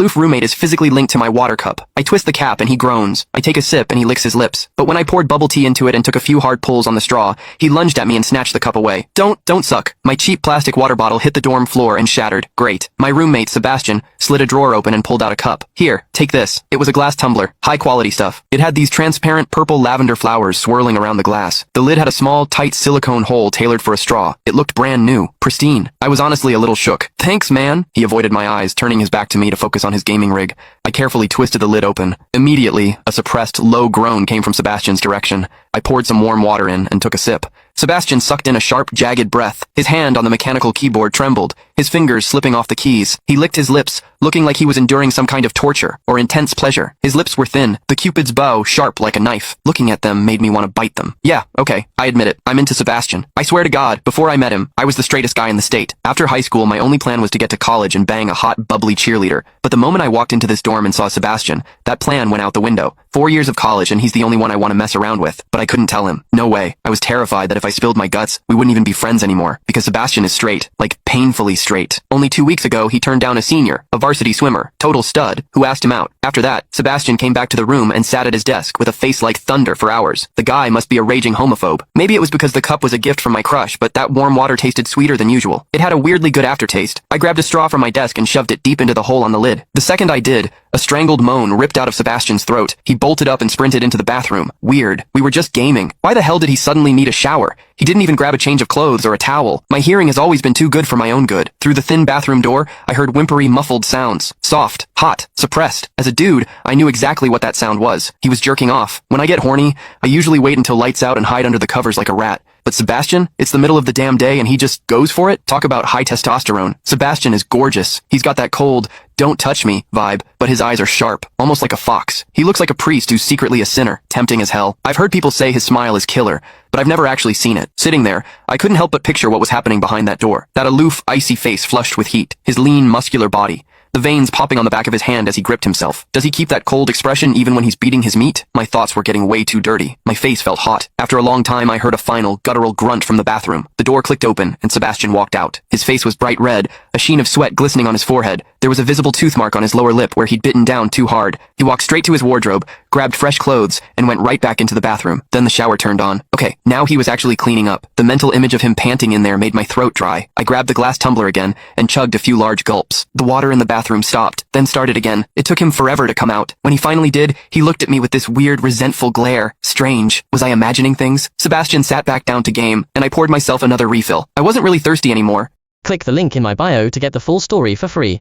aloof roommate is physically linked to my water cup. I twist the cap and he groans. I take a sip and he licks his lips. But when I poured bubble tea into it and took a few hard pulls on the straw, he lunged at me and snatched the cup away. Don't suck. My cheap plastic water bottle hit the dorm floor and shattered. Great. My roommate, Sebastian, slid a drawer open and pulled out a cup. Here, take this. It was a glass tumbler. High quality stuff. It had these transparent purple lavender flowers swirling around the glass. The lid had a small, tight silicone hole tailored for a straw. It looked brand new. Pristine. I was honestly a little shook. Thanks, man. He avoided my eyes, turning his back to me to focus on his gaming rig. I carefully twisted the lid open. Immediately, a suppressed, low groan came from Sebastian's direction. I poured some warm water in and took a sip. Sebastian sucked in a sharp, jagged breath. His hand on the mechanical keyboard trembled, his fingers slipping off the keys. He licked his lips, looking like he was enduring some kind of torture or intense pleasure. His lips were thin, the Cupid's bow sharp like a knife. Looking at them made me want to bite them. Yeah, okay, I admit it. I'm into Sebastian. I swear to God, before I met him, I was the straightest guy in the state. After high school, my only plan was to get to college and bang a hot, bubbly cheerleader. But the moment I walked into this dorm and saw Sebastian, that plan went out the window. 4 years of college and he's the only one I want to mess around with. But I couldn't tell him. No way. I was terrified that if I spilled my guts, we wouldn't even be friends anymore. Because Sebastian is straight. Like, painfully straight. Only 2 weeks ago, he turned down a senior, a varsity swimmer, total stud, who asked him out. After that, Sebastian came back to the room and sat at his desk with a face like thunder for hours. The guy must be a raging homophobe. Maybe it was because the cup was a gift from my crush, but that warm water tasted sweeter than usual. It had a weirdly good aftertaste. I grabbed a straw from my desk and shoved it deep into the hole on the lid. The second I did, a strangled moan ripped out of Sebastian's throat. He bolted up and sprinted into the bathroom. Weird. We were just gaming. Why the hell did he suddenly need a shower? He didn't even grab a change of clothes or a towel. My hearing has always been too good for my own good. Through the thin bathroom door, I heard whimpery, muffled sounds. Soft, hot, suppressed. As a dude, I knew exactly what that sound was. He was jerking off. When I get horny, I usually wait until lights out and hide under the covers like a rat. But Sebastian, it's the middle of the damn day and he just goes for it? Talk about high testosterone. Sebastian is gorgeous. He's got that cold, don't touch me vibe, but his eyes are sharp, almost like a fox. He looks like a priest who's secretly a sinner, tempting as hell. I've heard people say his smile is killer, but I've never actually seen it. Sitting there, I couldn't help but picture what was happening behind that door. That aloof, icy face flushed with heat, his lean, muscular body. The veins popping on the back of his hand as he gripped himself. Does he keep that cold expression even when he's beating his meat? My thoughts were getting way too dirty. My face felt hot. After a long time, I heard a final, guttural grunt from the bathroom. The door clicked open, and Sebastian walked out. His face was bright red, a sheen of sweat glistening on his forehead. There was a visible tooth mark on his lower lip where he'd bitten down too hard. He walked straight to his wardrobe, grabbed fresh clothes, and went right back into the bathroom. Then the shower turned on. Okay, now he was actually cleaning up. The mental image of him panting in there made my throat dry. I grabbed the glass tumbler again and chugged a few large gulps. The water in the bathroom stopped, then started again. It took him forever to come out. When he finally did, he looked at me with this weird, resentful glare. Strange. Was I imagining things? Sebastian sat back down to game, and I poured myself another refill. I wasn't really thirsty anymore. Click the link in my bio to get the full story for free.